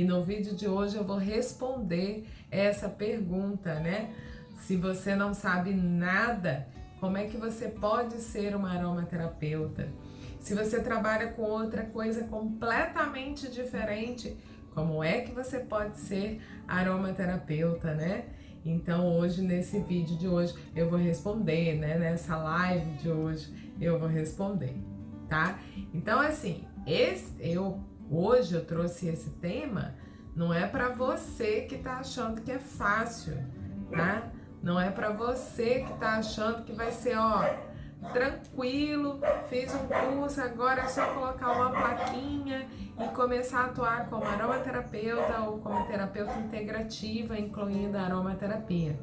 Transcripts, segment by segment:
no vídeo de hoje eu vou responder essa pergunta, né? Se você não sabe nada, como é que você pode ser uma aromaterapeuta? Se você trabalha com outra coisa completamente diferente, como é que você pode ser aromaterapeuta, né? Então hoje, nesse vídeo de hoje, eu vou responder, né? Nessa live de hoje, eu vou responder, tá? Então assim, hoje eu trouxe esse tema, não é para você que tá achando que é fácil, tá? Não é para você que tá achando que vai ser, ó, tranquilo, fiz um curso, agora é só colocar uma plaquinha e começar a atuar como aromaterapeuta ou como terapeuta integrativa, incluindo a aromaterapia.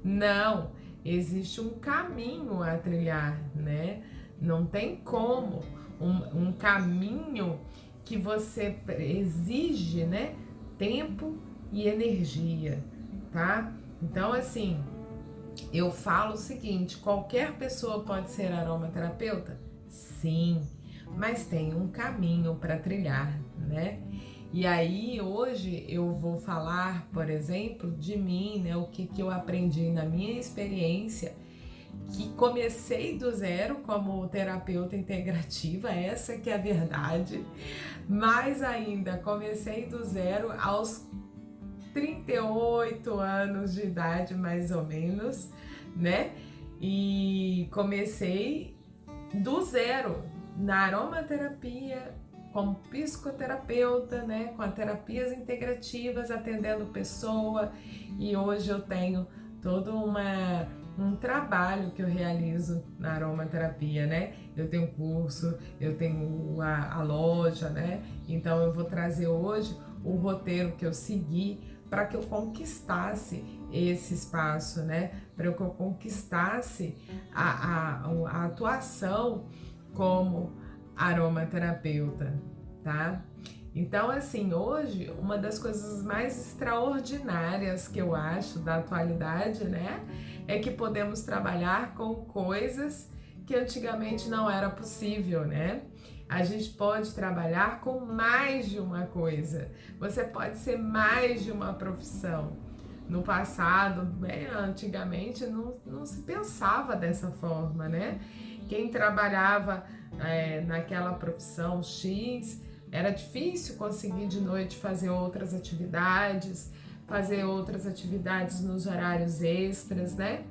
Não, existe um caminho a trilhar, né? Não tem como um caminho que você exige, né? Tempo e energia, tá? Então, assim, eu falo o seguinte: qualquer pessoa pode ser aromaterapeuta? Sim, mas tem um caminho para trilhar, né? E aí, hoje eu vou falar, por exemplo, de mim, né? O que eu aprendi na minha experiência, que comecei do zero como terapeuta integrativa, essa que é a verdade, mas ainda comecei do zero aos 38 anos de idade, mais ou menos, né? E comecei do zero na aromaterapia, como psicoterapeuta, né? Com as terapias integrativas, atendendo pessoa, e hoje eu tenho todo um trabalho que eu realizo na aromaterapia, né? Eu tenho curso, eu tenho a loja, né? Então eu vou trazer hoje o roteiro que eu segui para que eu conquistasse esse espaço, né? Para que eu conquistasse a atuação como aromaterapeuta, tá? Então, assim, hoje, uma das coisas mais extraordinárias que eu acho da atualidade, né, é que podemos trabalhar com coisas que antigamente não era possível, né? A gente pode trabalhar com mais de uma coisa. Você pode ser mais de uma profissão. No passado, bem antigamente, não se pensava dessa forma, né? Quem trabalhava naquela profissão X, era difícil conseguir de noite fazer outras atividades nos horários extras, né?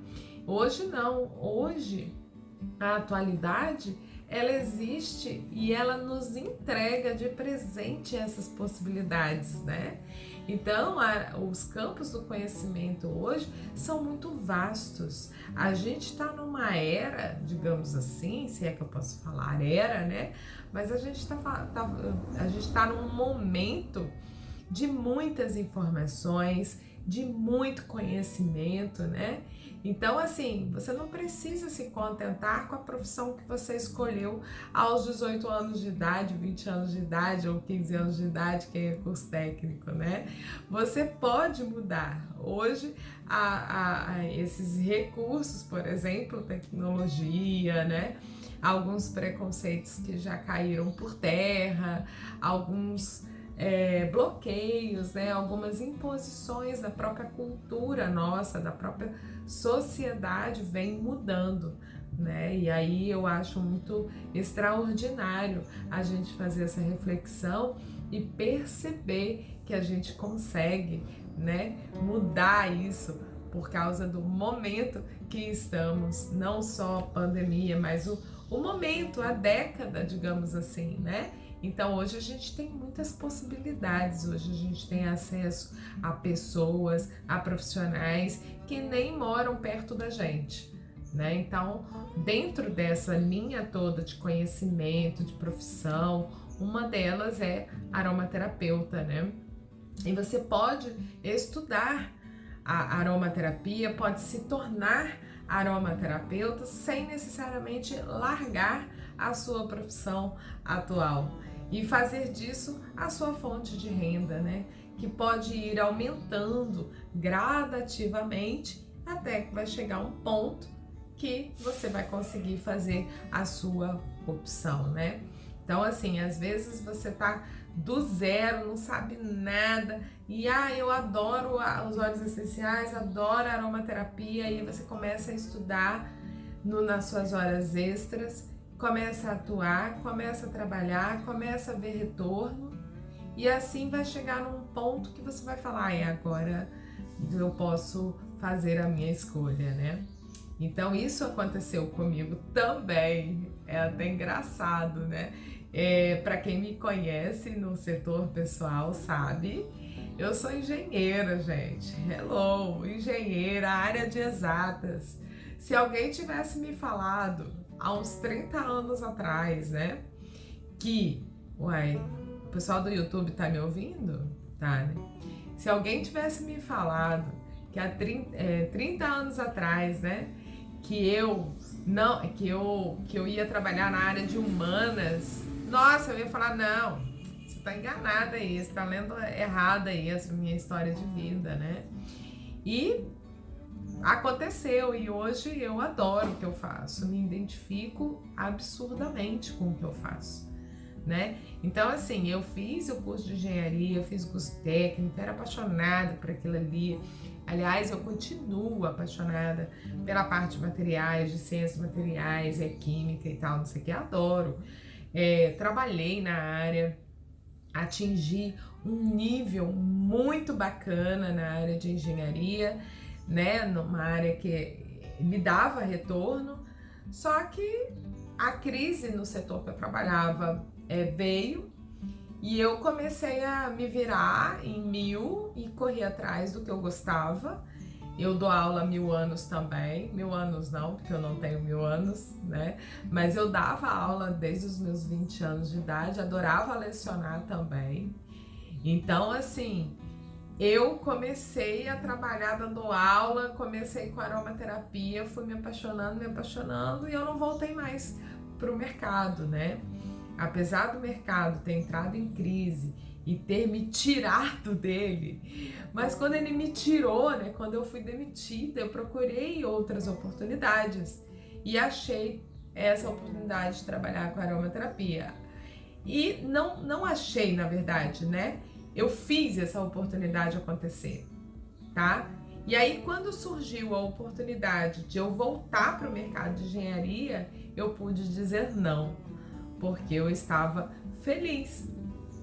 Hoje não, hoje a atualidade ela existe e ela nos entrega de presente essas possibilidades, né? Então, os campos do conhecimento hoje são muito vastos. A gente está numa era, digamos assim, se é que eu posso falar era, né? Mas a gente tá num momento de muitas informações, de muito conhecimento, né? Então, assim, você não precisa se contentar com a profissão que você escolheu aos 18 anos de idade, 20 anos de idade ou 15 anos de idade, quem é curso técnico, né? Você pode mudar. Hoje, esses recursos, por exemplo, tecnologia, né? Alguns preconceitos que já caíram por terra, alguns bloqueios, né? Algumas imposições da própria cultura nossa, da própria sociedade vem mudando, né? E aí eu acho muito extraordinário a gente fazer essa reflexão e perceber que a gente consegue, né, mudar isso por causa do momento que estamos, não só a pandemia, mas o momento, a década, digamos assim, né? Então hoje a gente tem muitas possibilidades, hoje a gente tem acesso a pessoas, a profissionais que nem moram perto da gente, né? Então, dentro dessa linha toda de conhecimento, de profissão, uma delas é aromaterapeuta, né? E você pode estudar a aromaterapia, pode se tornar aromaterapeuta sem necessariamente largar a sua profissão atual e fazer disso a sua fonte de renda, né? Que pode ir aumentando gradativamente até que vai chegar um ponto que você vai conseguir fazer a sua opção, né? Então, assim, às vezes você tá do zero, não sabe nada, e eu adoro os óleos essenciais, adoro a aromaterapia, e você começa a estudar nas suas horas extras, começa a atuar, começa a trabalhar, começa a ver retorno, e assim vai chegar num ponto que você vai falar, agora eu posso fazer a minha escolha, né? Então isso aconteceu comigo também, é até engraçado, né? Para quem me conhece no setor pessoal sabe, eu sou engenheira, gente. Hello, engenheira, área de exatas. Se alguém tivesse me falado há uns 30 anos atrás, né, que, o pessoal do YouTube tá me ouvindo? Tá, né? Se alguém tivesse me falado que há 30 anos atrás, né, que eu ia trabalhar na área de humanas, nossa, eu ia falar, não, você tá enganada aí, você tá lendo errado aí essa minha história de vida, né? E aconteceu, e hoje eu adoro o que eu faço, me identifico absurdamente com o que eu faço, né? Então, assim, eu fiz o curso de engenharia, eu fiz o curso técnico, era apaixonada por aquilo ali. Aliás, eu continuo apaixonada pela parte de materiais, de ciências materiais, química e tal, não sei o que, adoro. Trabalhei na área, atingi um nível muito bacana na área de engenharia, né? Numa área que me dava retorno, só que a crise no setor que eu trabalhava veio e eu comecei a me virar em 1000 e correr atrás do que eu gostava. Eu dou aula há 1000 anos também, 1000 anos não, porque eu não tenho 1000 anos, né? Mas eu dava aula desde os meus 20 anos de idade, adorava lecionar também. Então, assim, eu comecei a trabalhar dando aula, comecei com aromaterapia, fui me apaixonando e eu não voltei mais para o mercado, né? Apesar do mercado ter entrado em crise e ter me tirado dele, mas quando ele me tirou, né, quando eu fui demitida, eu procurei outras oportunidades e achei essa oportunidade de trabalhar com aromaterapia. E não achei, na verdade, né? Eu fiz essa oportunidade acontecer, tá? E aí, quando surgiu a oportunidade de eu voltar para o mercado de engenharia, eu pude dizer não, porque eu estava feliz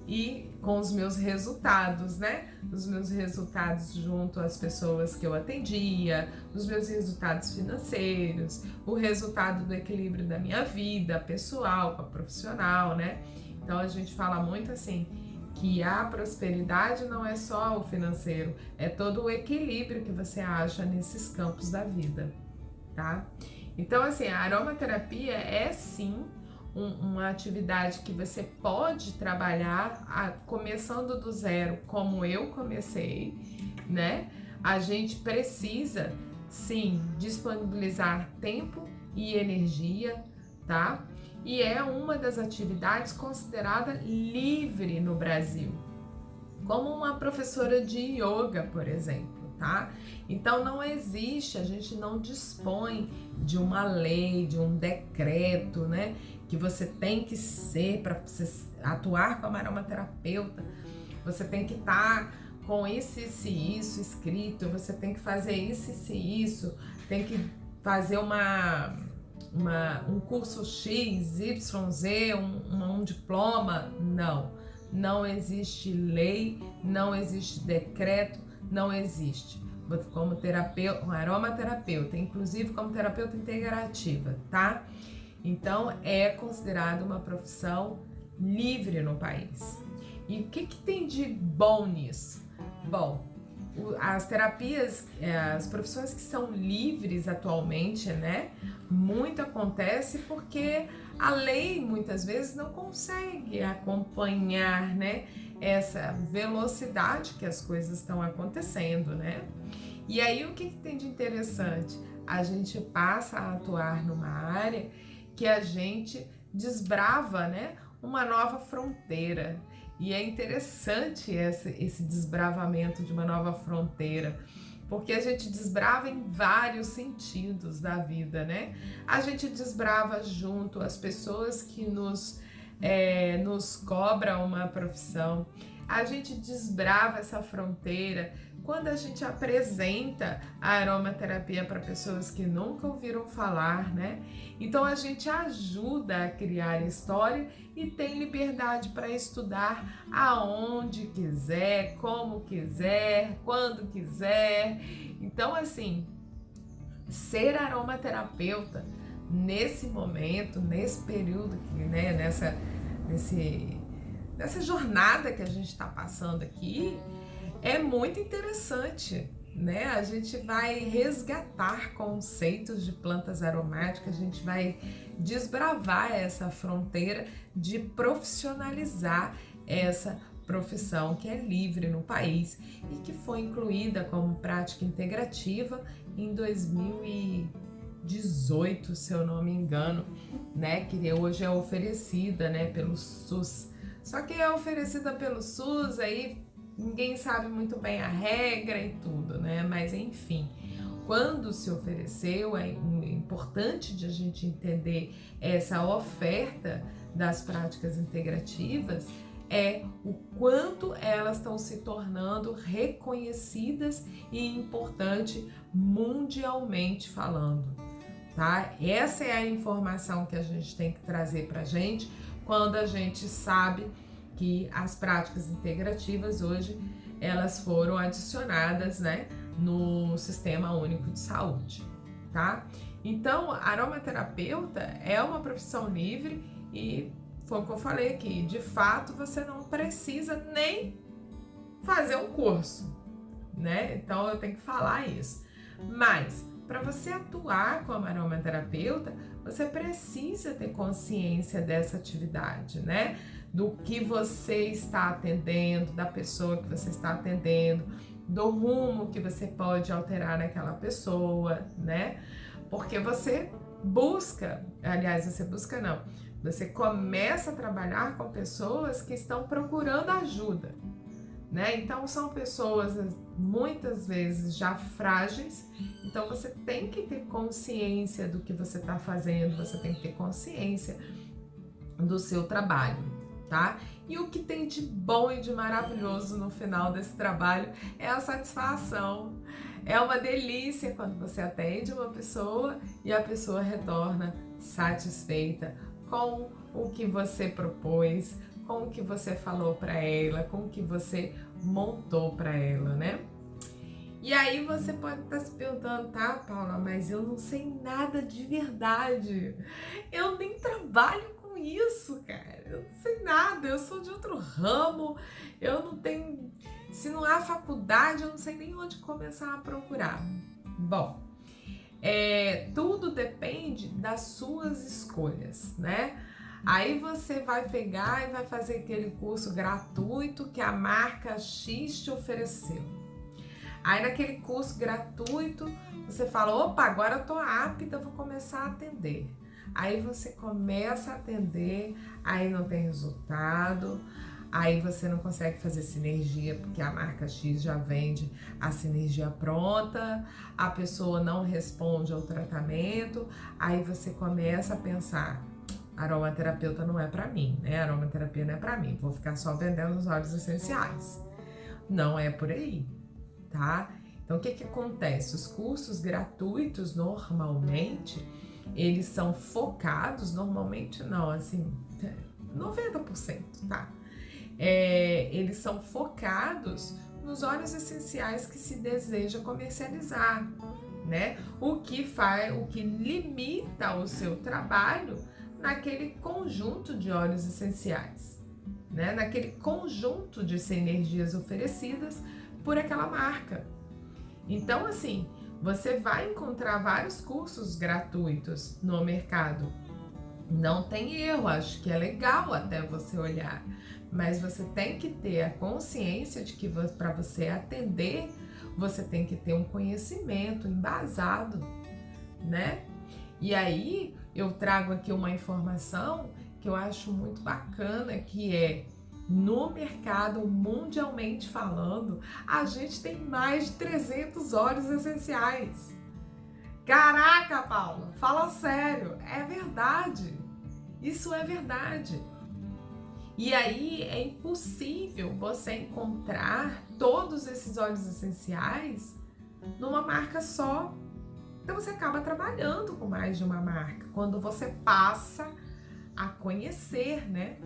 e com os meus resultados, né? Os meus resultados junto às pessoas que eu atendia, os meus resultados financeiros, o resultado do equilíbrio da minha vida pessoal com a profissional, né? Então a gente fala muito assim que a prosperidade não é só o financeiro, é todo o equilíbrio que você acha nesses campos da vida, tá? Então assim, a aromaterapia é sim uma atividade que você pode trabalhar começando do zero, como eu comecei, né? A gente precisa, sim, disponibilizar tempo e energia, tá? E é uma das atividades considerada livre no Brasil, como uma professora de yoga, por exemplo, tá? Então não existe, a gente não dispõe de uma lei, de um decreto, né? Que você tem que ser, para você atuar como aromaterapeuta, você tem que estar com isso escrito, você tem que fazer isso, tem que fazer um curso X, Y, Z, um diploma. Não existe lei, não existe decreto, não existe. Como terapeuta, um aromaterapeuta, inclusive como terapeuta integrativa, tá? Então, é considerado uma profissão livre no país. E o que tem de bom nisso? Bom, as terapias, as profissões que são livres atualmente, né? Muito acontece porque a lei muitas vezes não consegue acompanhar, né? Essa velocidade que as coisas estão acontecendo, né? E aí o que tem de interessante? A gente passa a atuar numa área que a gente desbrava, né, uma nova fronteira. E é interessante esse desbravamento de uma nova fronteira, porque a gente desbrava em vários sentidos da vida, né? A gente desbrava junto às pessoas que nos nos cobra uma profissão. A gente desbrava essa fronteira quando a gente apresenta a aromaterapia para pessoas que nunca ouviram falar, né? Então a gente ajuda a criar história e tem liberdade para estudar aonde quiser, como quiser, quando quiser. Então, assim, ser aromaterapeuta nesse momento, nesse período, né, nessa jornada que a gente está passando aqui, é muito interessante, né? A gente vai resgatar conceitos de plantas aromáticas, a gente vai desbravar essa fronteira de profissionalizar essa profissão que é livre no país e que foi incluída como prática integrativa em 2018, se eu não me engano, né? Que hoje é oferecida, né, pelo SUS. Só que é oferecida pelo SUS, aí ninguém sabe muito bem a regra e tudo, né? Mas enfim, quando se ofereceu, é importante de a gente entender essa oferta das práticas integrativas, é o quanto elas estão se tornando reconhecidas e importante mundialmente falando, tá? Essa é a informação que a gente tem que trazer pra gente quando a gente sabe que as práticas integrativas hoje elas foram adicionadas, né, no Sistema Único de Saúde, tá? Então, aromaterapeuta é uma profissão livre e foi o que eu falei aqui, de fato você não precisa nem fazer um curso, né? Então eu tenho que falar isso. Mas para você atuar como aromaterapeuta, você precisa ter consciência dessa atividade, né? Do que você está atendendo, da pessoa que você está atendendo, do rumo que você pode alterar naquela pessoa, né? Porque você busca, aliás, você começa a trabalhar com pessoas que estão procurando ajuda, né? Então são pessoas muitas vezes já frágeis, então você tem que ter consciência do que você está fazendo, você tem que ter consciência do seu trabalho, tá? E o que tem de bom e de maravilhoso no final desse trabalho é a satisfação. É uma delícia quando você atende uma pessoa e a pessoa retorna satisfeita com o que você propôs, com o que você falou para ela, com o que você montou para ela, né? E aí você pode estar se perguntando, tá, Paula, mas eu não sei nada de verdade. Eu nem trabalho com isso, cara. Eu não sei nada, eu sou de outro ramo, eu não tenho... Se não há faculdade, eu não sei nem onde começar a procurar. Bom, tudo depende das suas escolhas, né? Aí você vai pegar e vai fazer aquele curso gratuito que a marca X te ofereceu. Aí naquele curso gratuito você fala, opa, agora eu tô apta, vou começar a atender. Aí você começa a atender, aí não tem resultado, aí você não consegue fazer sinergia porque a marca X já vende a sinergia pronta, a pessoa não responde ao tratamento, aí você começa a pensar, aromaterapeuta não é para mim, né? Aromaterapia não é para mim, vou ficar só vendendo os óleos essenciais. Não é por aí, tá? Então o que acontece? Os cursos gratuitos normalmente eles são focados, normalmente não, assim, 90%, tá? Eles são focados nos óleos essenciais que se deseja comercializar, né? O que limita o seu trabalho naquele conjunto de óleos essenciais, né? Naquele conjunto de sinergias oferecidas por aquela marca. Então, assim, você vai encontrar vários cursos gratuitos no mercado. Não tem erro, acho que é legal até você olhar, mas você tem que ter a consciência de que para você atender, você tem que ter um conhecimento embasado, né? E aí eu trago aqui uma informação que eu acho muito bacana, que é no mercado, mundialmente falando, a gente tem mais de 300 óleos essenciais. Caraca, Paula, fala sério, é verdade. Isso é verdade. E aí é impossível você encontrar todos esses óleos essenciais numa marca só. Então você acaba trabalhando com mais de uma marca quando você passa a conhecer, né?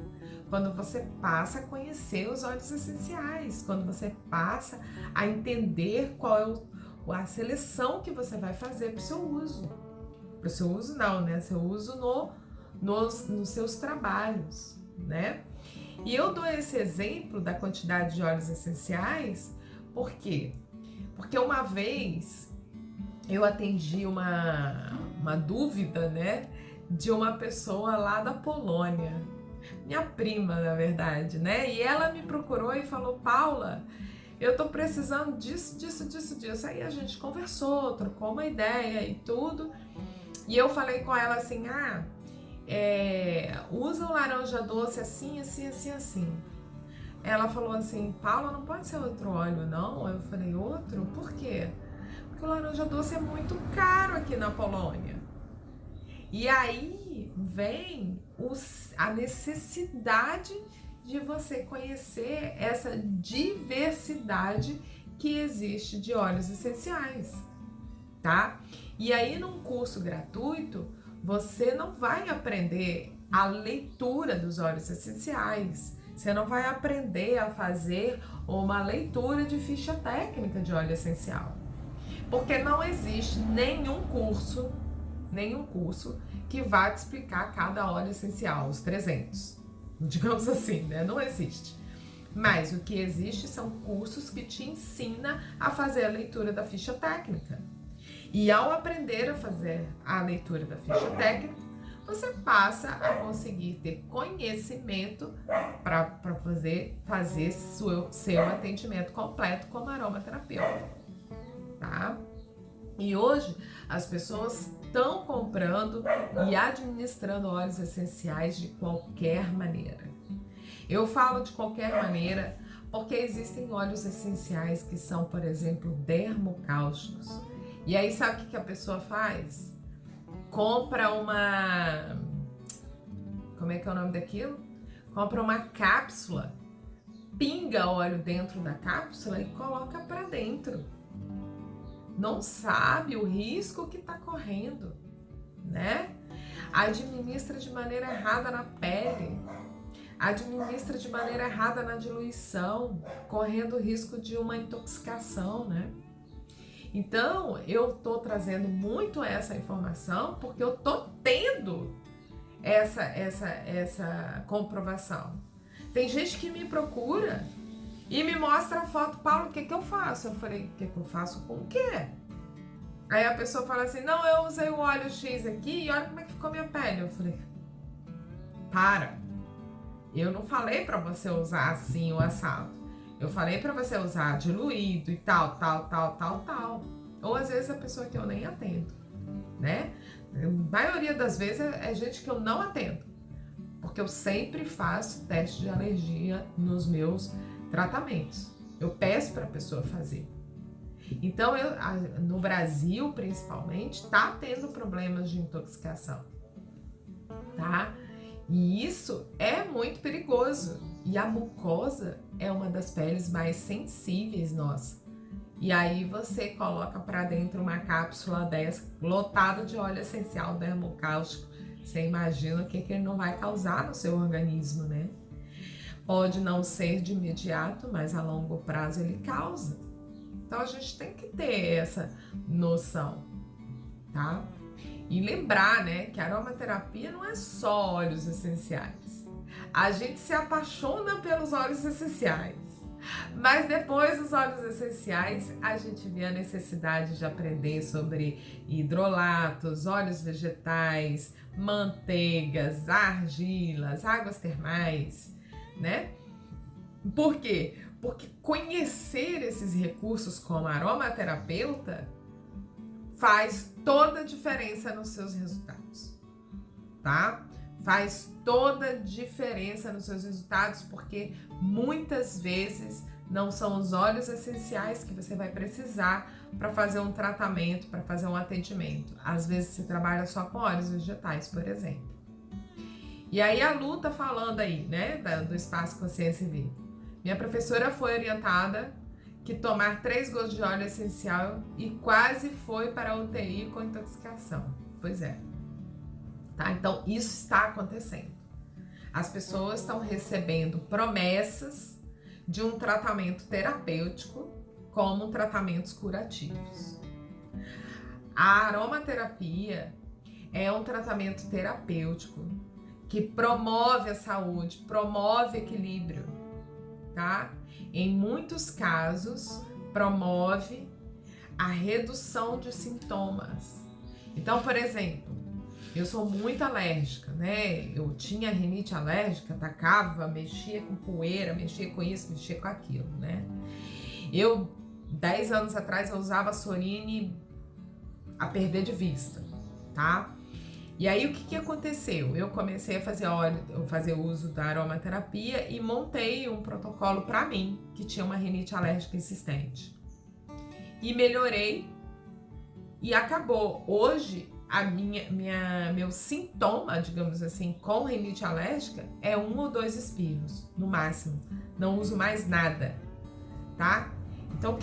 Quando você passa a conhecer os óleos essenciais, quando você passa a entender qual é a seleção que você vai fazer para o seu uso. Para o seu uso não, né? Seu uso nos seus trabalhos, né? E eu dou esse exemplo da quantidade de óleos essenciais, por quê? Porque uma vez eu atendi uma dúvida, né, de uma pessoa lá da Polônia, minha prima, na verdade, né? E ela me procurou e falou: Paula, eu tô precisando disso. Aí a gente conversou, trocou uma ideia e tudo. E eu falei com ela assim: usa o laranja doce assim. Ela falou assim: Paula, não pode ser outro óleo, não? Eu falei: outro? Por quê? Porque o laranja doce é muito caro aqui na Polônia. E aí vem a necessidade de você conhecer essa diversidade que existe de óleos essenciais, tá? E aí num curso gratuito, você não vai aprender a leitura dos óleos essenciais, você não vai aprender a fazer uma leitura de ficha técnica de óleo essencial, porque não existe nenhum curso que vá te explicar cada óleo essencial, os 300, digamos assim, né? Não existe. Mas o que existe são cursos que te ensinam a fazer a leitura da ficha técnica. E ao aprender a fazer a leitura da ficha técnica, você passa a conseguir ter conhecimento para fazer seu atendimento completo como aromaterapeuta, tá? E hoje as pessoas estão comprando e administrando óleos essenciais de qualquer maneira. Eu falo de qualquer maneira porque existem óleos essenciais que são, por exemplo, dermocáusticos. E aí sabe o que a pessoa faz? Compra uma... Como é que é o nome daquilo? Compra uma cápsula, pinga óleo dentro da cápsula e coloca para dentro. Não sabe o risco que está correndo, né? Administra de maneira errada na pele, administra de maneira errada na diluição, correndo o risco de uma intoxicação, né? Então, eu tô trazendo muito essa informação porque eu tô tendo essa comprovação. Tem gente que me procura e me mostra a foto: Paulo, o que eu faço? Eu falei: o que eu faço com o quê? Aí a pessoa fala assim: não, eu usei o óleo X aqui e olha como é que ficou minha pele. Eu falei: para, eu não falei pra você usar assim o assado. Eu falei pra você usar diluído e tal. Ou às vezes a pessoa que eu nem atendo, né? A maioria das vezes é gente que eu não atendo, porque eu sempre faço teste de alergia nos meus tratamentos. Eu peço para a pessoa fazer. Então, no Brasil, principalmente, tá tendo problemas de intoxicação, tá? E isso é muito perigoso. E a mucosa é uma das peles mais sensíveis nossa. E aí você coloca para dentro uma cápsula dessa, lotada de óleo essencial dermocáustico. Você imagina o que ele não vai causar no seu organismo, né? Pode não ser de imediato, mas a longo prazo ele causa. Então a gente tem que ter essa noção, tá? E lembrar, né, que a aromaterapia não é só óleos essenciais. A gente se apaixona pelos óleos essenciais, mas depois dos óleos essenciais a gente vê a necessidade de aprender sobre hidrolatos, óleos vegetais, manteigas, argilas, águas termais, né? Por quê? Porque conhecer esses recursos como aromaterapeuta faz toda a diferença nos seus resultados, tá? Faz toda a diferença nos seus resultados, porque muitas vezes não são os óleos essenciais que você vai precisar para fazer um tratamento, para fazer um atendimento. Às vezes você trabalha só com óleos vegetais, por exemplo. E aí a Lu tá falando aí, né, do Espaço Consciência e Vida. Minha professora foi orientada que tomar 3 gotas de óleo essencial e quase foi para a UTI com intoxicação. Pois é. Tá? Então, isso está acontecendo. As pessoas estão recebendo promessas de um tratamento terapêutico como tratamentos curativos. A aromaterapia é um tratamento terapêutico que promove a saúde, promove equilíbrio, tá? Em muitos casos, promove a redução de sintomas. Então, por exemplo, eu sou muito alérgica, né? Eu tinha rinite alérgica, atacava, mexia com poeira, mexia com isso, mexia com aquilo, né? 10 anos atrás, eu usava Sorine a perder de vista, tá? E aí, o que aconteceu? Eu comecei a fazer uso da aromaterapia e montei um protocolo para mim, que tinha uma rinite alérgica insistente. E melhorei e acabou. Hoje, meu sintoma, digamos assim, com rinite alérgica é 1 ou 2 espirros, no máximo. Não uso mais nada, tá? Então, o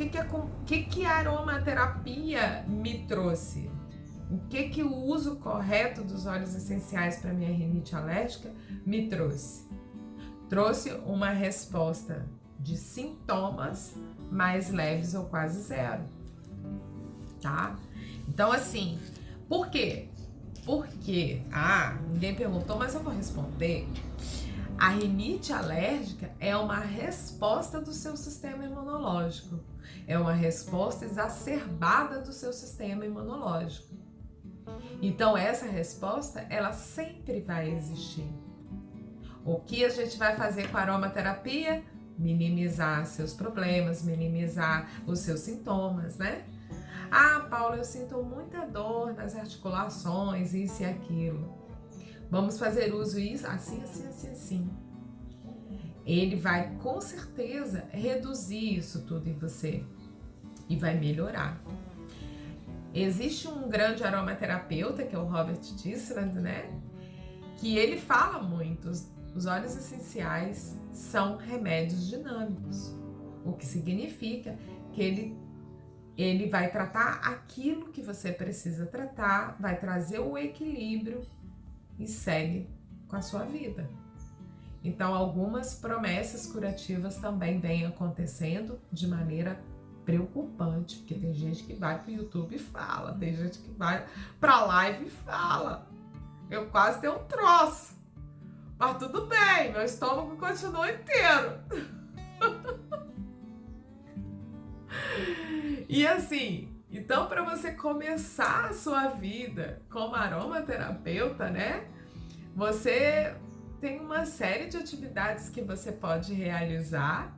que a aromaterapia me trouxe? O que o uso correto dos óleos essenciais para minha rinite alérgica me trouxe? Trouxe uma resposta de sintomas mais leves ou quase zero, tá? Então, assim, por quê? Porque, ninguém perguntou, mas eu vou responder. A rinite alérgica é uma resposta do seu sistema imunológico. É uma resposta exacerbada do seu sistema imunológico. Então, essa resposta, ela sempre vai existir. O que a gente vai fazer com a aromaterapia? Minimizar seus problemas, minimizar os seus sintomas, né? Paula, eu sinto muita dor nas articulações, isso e aquilo. Vamos fazer uso disso, assim. Ele vai, com certeza, reduzir isso tudo em você e vai melhorar. Existe um grande aromaterapeuta, que é o Robert Tisserand, né? Que ele fala muito, os óleos essenciais são remédios dinâmicos, o que significa que ele vai tratar aquilo que você precisa tratar, vai trazer o equilíbrio e segue com a sua vida. Então, algumas promessas curativas também vêm acontecendo de maneira preocupante, porque tem gente que vai pro YouTube e fala, tem gente que vai pra live e fala. Eu quase tenho um troço, mas tudo bem, meu estômago continua inteiro. E assim, então para você começar a sua vida como aromaterapeuta, né? Você tem uma série de atividades que você pode realizar,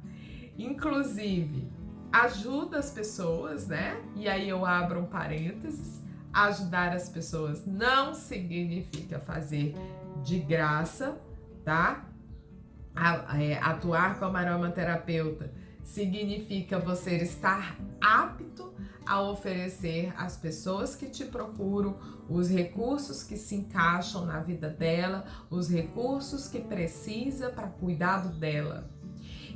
inclusive ajuda as pessoas, né? E aí eu abro um parênteses, ajudar as pessoas não significa fazer de graça, tá? Atuar como aromaterapeuta significa você estar apto a oferecer às pessoas que te procuram os recursos que se encaixam na vida dela, os recursos que precisa para cuidado dela.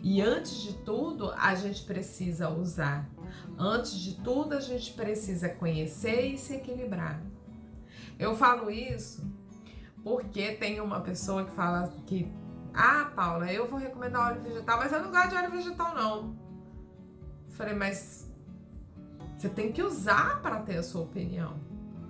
E antes de tudo, a gente precisa usar. Antes de tudo, a gente precisa conhecer e se equilibrar. Eu falo isso porque tem uma pessoa que fala que Paula, eu vou recomendar óleo vegetal, mas eu não gosto de óleo vegetal, não. Falei, mas você tem que usar para ter a sua opinião,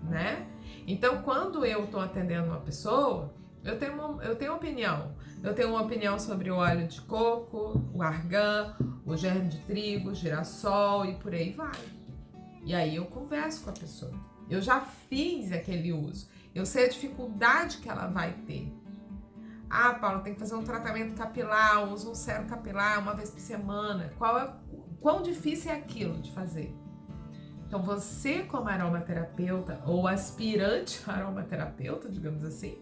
né? Então, quando eu estou atendendo uma pessoa, eu tenho opinião. Eu tenho uma opinião sobre o óleo de coco, o argan, o germe de trigo, o girassol e por aí vai. E aí eu converso com a pessoa. Eu já fiz aquele uso. Eu sei a dificuldade que ela vai ter. Paula, tem que fazer um tratamento capilar, usa um sérum capilar uma vez por semana. Quão difícil é aquilo de fazer? Então, você como aromaterapeuta ou aspirante aromaterapeuta, digamos assim,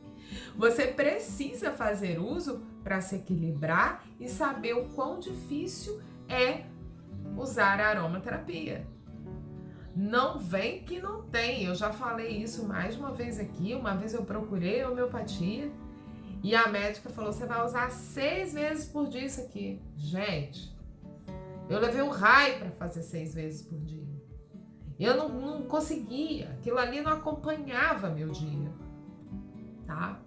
você precisa fazer uso para se equilibrar e saber o quão difícil é usar a aromaterapia. Não vem que não tem. Eu já falei isso mais de uma vez aqui. Uma vez eu procurei a homeopatia E a médica falou, você vai usar 6 vezes por dia isso aqui. Gente, eu levei um raio para fazer 6 vezes por dia. Eu não conseguia, aquilo ali não acompanhava meu dia, tá?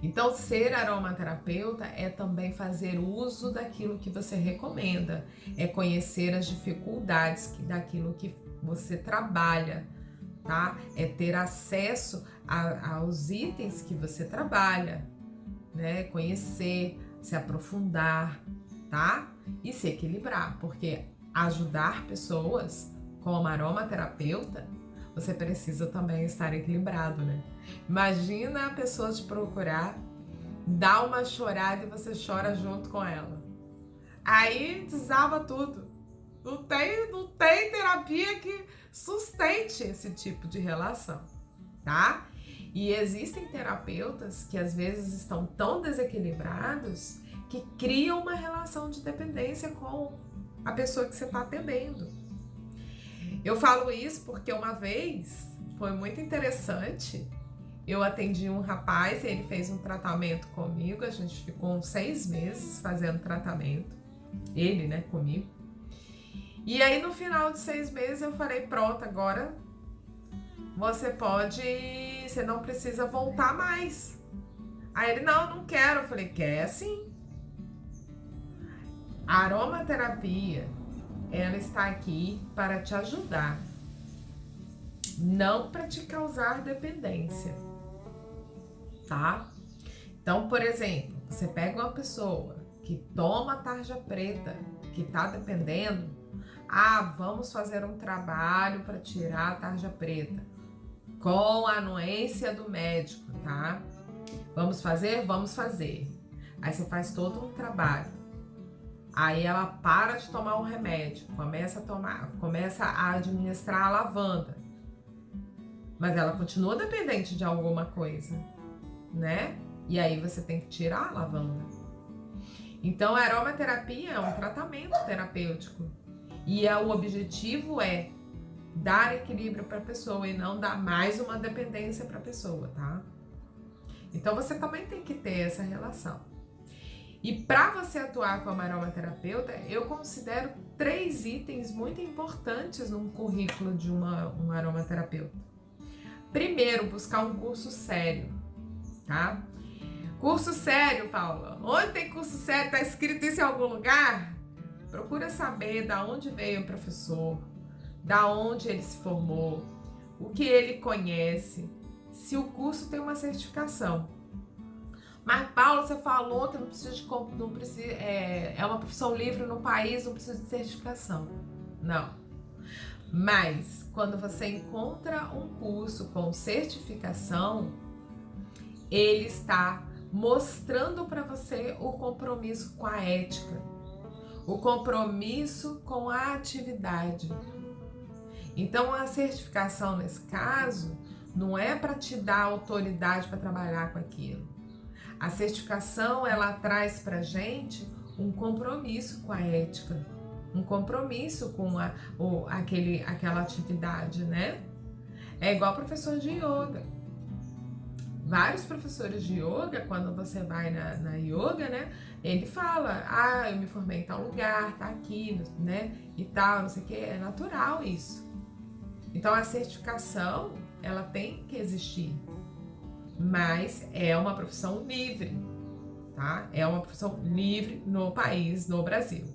Então, ser aromaterapeuta é também fazer uso daquilo que você recomenda, é conhecer as dificuldades daquilo que você trabalha, tá? É ter acesso aos itens que você trabalha, né? Conhecer, se aprofundar, tá? E se equilibrar, porque ajudar pessoas como aromaterapeuta, você precisa também estar equilibrado, né? Imagina a pessoa te procurar, dá uma chorada e você chora junto com ela. Aí desaba tudo. Não tem terapia que sustente esse tipo de relação, tá? E existem terapeutas que às vezes estão tão desequilibrados que criam uma relação de dependência com a pessoa que você está atendendo. Eu falo isso porque uma vez foi muito interessante. Eu atendi um rapaz, ele fez um tratamento comigo, a gente ficou uns 6 meses fazendo tratamento, ele, né, comigo. E aí no final de 6 meses eu falei, pronto, agora você não precisa voltar mais. Aí ele, não quero. Eu falei, quer sim. A aromaterapia, ela está aqui para te ajudar, não para te causar dependência, tá? Então, por exemplo, você pega uma pessoa que toma tarja preta, que tá dependendo, vamos fazer um trabalho para tirar a tarja preta, com a anuência do médico, tá? Vamos fazer? Vamos fazer. Aí você faz todo um trabalho. Aí ela para de tomar o remédio, começa a administrar a lavanda. Mas ela continua dependente de alguma coisa, né? E aí você tem que tirar a lavanda. Então a aromaterapia é um tratamento terapêutico. E o objetivo é dar equilíbrio para a pessoa e não dar mais uma dependência para a pessoa, tá? Então você também tem que ter essa relação. E para você atuar como aromaterapeuta, eu considero 3 itens muito importantes num currículo de um aromaterapeuta. Primeiro, buscar um curso sério, tá? Curso sério, Paula. Onde tem curso sério? Tá escrito isso em algum lugar? Procura saber da onde veio o professor, da onde ele se formou, o que ele conhece, se o curso tem uma certificação. Mas, Paula, você falou que é uma profissão livre no país, não precisa de certificação. Não. Mas, quando você encontra um curso com certificação, ele está mostrando para você o compromisso com a ética, o compromisso com a atividade. Então, a certificação, nesse caso, não é para te dar autoridade para trabalhar com aquilo. A certificação, ela traz pra gente um compromisso com a ética, um compromisso com aquela atividade, né? É igual professor de yoga. Vários professores de yoga, quando você vai na yoga, né? Ele fala, eu me formei em tal lugar, tá aqui, né? E tal, não sei o que, é natural isso. Então a certificação, ela tem que existir. Mas é uma profissão livre, tá? É uma profissão livre no país, no Brasil.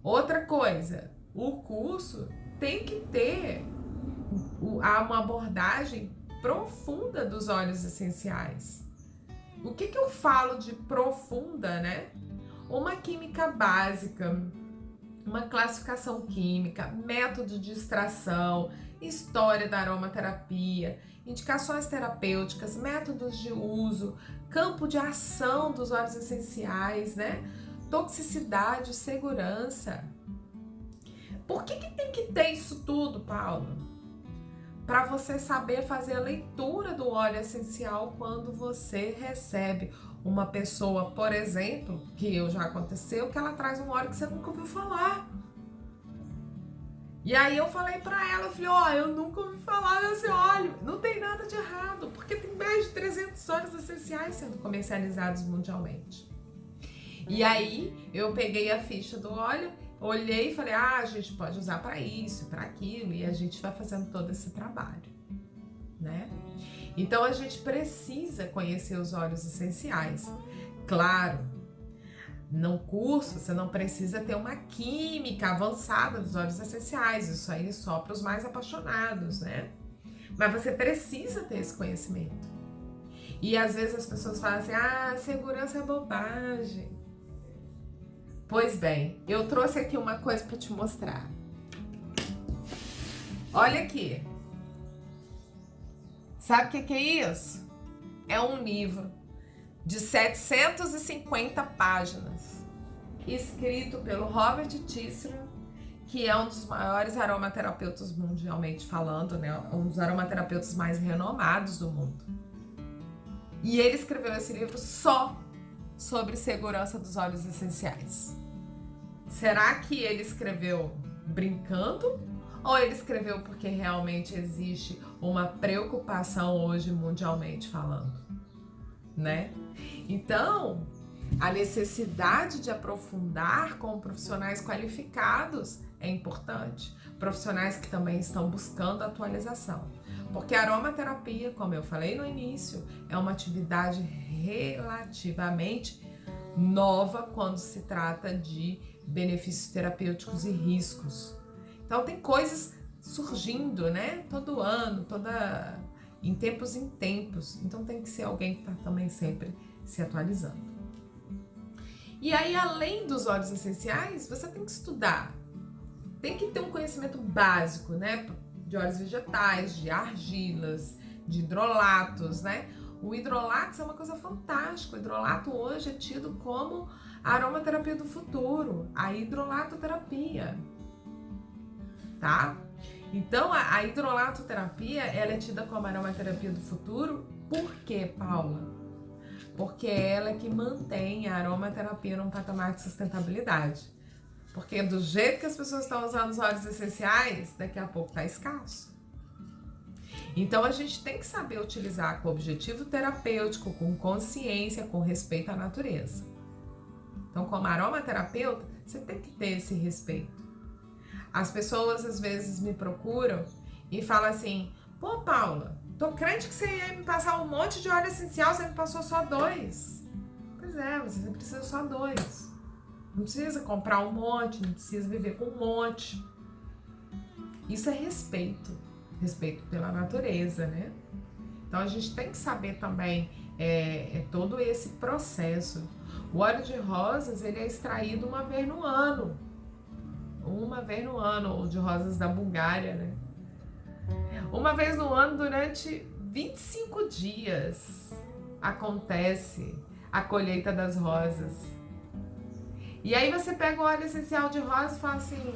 Outra coisa, o curso tem que ter uma abordagem profunda dos óleos essenciais. O que eu falo de profunda, né? Uma química básica, uma classificação química, método de extração, história da aromaterapia, indicações terapêuticas, métodos de uso, campo de ação dos óleos essenciais, né? Toxicidade, segurança. Por que tem que ter isso tudo, Paulo? Para você saber fazer a leitura do óleo essencial quando você recebe uma pessoa, por exemplo, que já aconteceu, que ela traz um óleo que você nunca ouviu falar. E aí eu falei pra ela, eu falei, ó, eu nunca ouvi falar desse óleo. Não tem nada de errado, porque tem mais de 300 óleos essenciais sendo comercializados mundialmente. E aí eu peguei a ficha do óleo, olhei e falei, a gente pode usar para isso, para aquilo, e a gente vai fazendo todo esse trabalho, né? Então a gente precisa conhecer os óleos essenciais. Claro, no curso você não precisa ter uma química avançada dos óleos essenciais, isso aí é só para os mais apaixonados, né? Mas você precisa ter esse conhecimento. E às vezes as pessoas falam assim, segurança é bobagem. Pois bem, eu trouxe aqui uma coisa para te mostrar. Olha aqui. Sabe o que é isso? É um livro de 750 páginas, escrito pelo Robert Tisler, que é um dos maiores aromaterapeutas mundialmente falando, né? Um dos aromaterapeutas mais renomados do mundo. E ele escreveu esse livro só sobre segurança dos óleos essenciais. Será que ele escreveu brincando? Ou ele escreveu porque realmente existe uma preocupação hoje mundialmente falando, né? Então, a necessidade de aprofundar com profissionais qualificados é importante. Profissionais que também estão buscando atualização. Porque a aromaterapia, como eu falei no início, é uma atividade relativamente nova quando se trata de benefícios terapêuticos e riscos. Então tem coisas surgindo, né? Todo ano, em tempos em tempos. Então tem que ser alguém que está também sempre se atualizando. E aí, além dos óleos essenciais, você tem que estudar. Tem que ter um conhecimento básico, né? De óleos vegetais, de argilas, de hidrolatos, né? O hidrolato é uma coisa fantástica. O hidrolato hoje é tido como a aromaterapia do futuro, a hidrolatoterapia, tá? Então, a hidrolatoterapia, ela é tida como a aromaterapia do futuro. Por quê, Paula? Porque ela é que mantém a aromaterapia num patamar de sustentabilidade. Porque do jeito que as pessoas estão usando os óleos essenciais, daqui a pouco tá escasso. Então a gente tem que saber utilizar com objetivo terapêutico, com consciência, com respeito à natureza. Então, como aromaterapeuta, você tem que ter esse respeito. As pessoas às vezes me procuram e falam assim, pô, Paula, tô crente que você ia me passar um monte de óleo essencial, você me passou só 2. Pois é, você precisa só 2. Não precisa comprar um monte, não precisa viver com um monte. Isso é respeito. Respeito pela natureza, né? Então a gente tem que saber também todo esse processo. O óleo de rosas, ele é extraído uma vez no ano. O de rosas da Bulgária, né? Uma vez no ano, durante 25 dias, acontece a colheita das rosas. E aí você pega o óleo essencial de rosa e fala assim,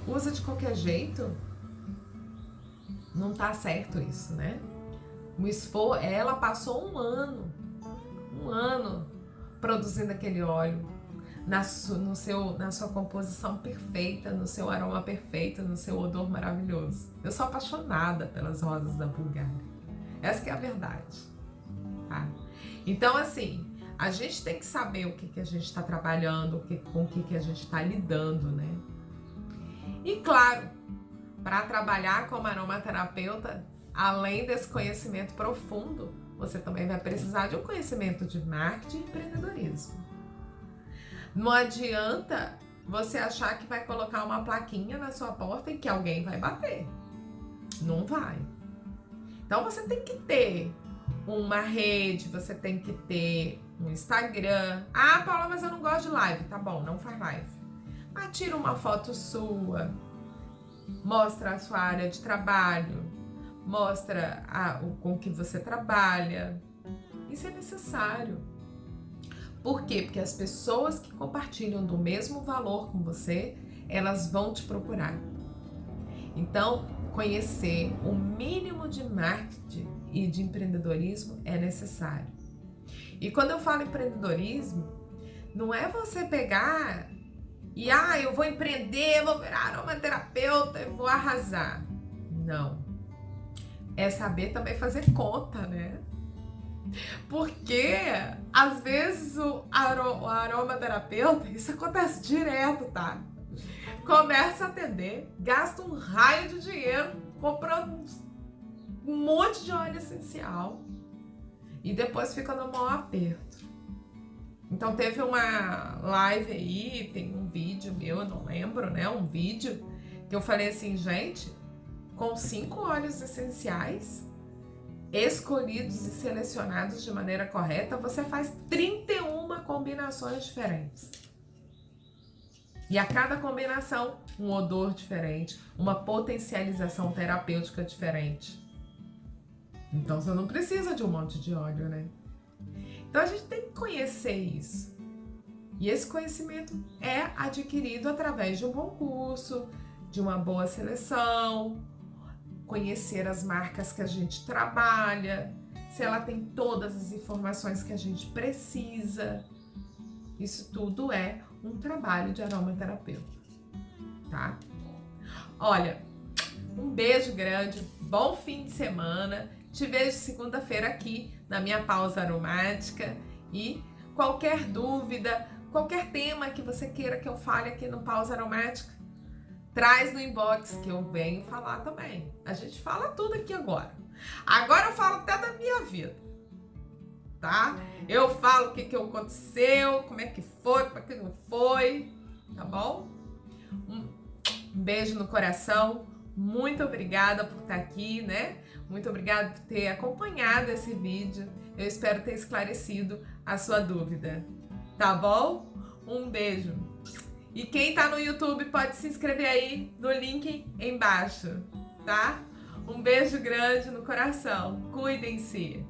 usa de qualquer jeito? Não tá certo isso, né? Ela passou um ano produzindo aquele óleo na sua composição perfeita, no seu aroma perfeito, no seu odor maravilhoso. Eu sou apaixonada pelas rosas da Bulgária. Essa que é a verdade, tá? Então, assim, a gente tem que saber o que a gente está trabalhando, com o que a gente está lidando, né? E claro, para trabalhar como aromaterapeuta, além desse conhecimento profundo, você também vai precisar de um conhecimento de marketing e empreendedorismo. Não adianta você achar que vai colocar uma plaquinha na sua porta e que alguém vai bater. Não vai. Então você tem que ter uma rede, você tem que ter um Instagram. Ah, Paula, mas eu não gosto de live. Tá bom, não faz live. Mas tira uma foto sua, mostra a sua área de trabalho, mostra com que você trabalha. Isso é necessário. Por quê? Porque as pessoas que compartilham do mesmo valor com você, elas vão te procurar. Então, conhecer o mínimo de marketing e de empreendedorismo é necessário. E quando eu falo empreendedorismo, não é você pegar e eu vou empreender, vou virar aromaterapeuta, eu vou arrasar. Não. É saber também fazer conta, né? Porque às vezes o aromaterapeuta, isso acontece direto, tá? Começa a atender, gasta um raio de dinheiro comprando um monte de óleo essencial e depois fica no maior aperto. Então teve uma live aí, tem um vídeo meu, eu não lembro, né? Um vídeo que eu falei assim, gente, com 5 óleos essenciais escolhidos e selecionados de maneira correta, você faz 31 combinações diferentes. E a cada combinação, um odor diferente, uma potencialização terapêutica diferente. Então você não precisa de um monte de óleo, né? Então a gente tem que conhecer isso. E esse conhecimento é adquirido através de um bom curso, de uma boa seleção, conhecer as marcas que a gente trabalha, se ela tem todas as informações que a gente precisa. Isso tudo é um trabalho de aromaterapeuta, tá? Olha, um beijo grande, bom fim de semana. Te vejo segunda-feira aqui na minha pausa aromática e qualquer dúvida, qualquer tema que você queira que eu fale aqui no Pausa Aromática, traz no inbox que eu venho falar também. A gente fala tudo aqui agora. Agora eu falo até da minha vida, tá? Eu falo o que aconteceu, como é que foi, como é que não foi, tá bom? Um beijo no coração. Muito obrigada por estar aqui, né? Muito obrigada por ter acompanhado esse vídeo. Eu espero ter esclarecido a sua dúvida, tá bom? Um beijo. E quem tá no YouTube pode se inscrever aí no link embaixo, tá? Um beijo grande no coração. Cuidem-se,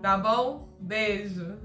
tá bom? Beijo.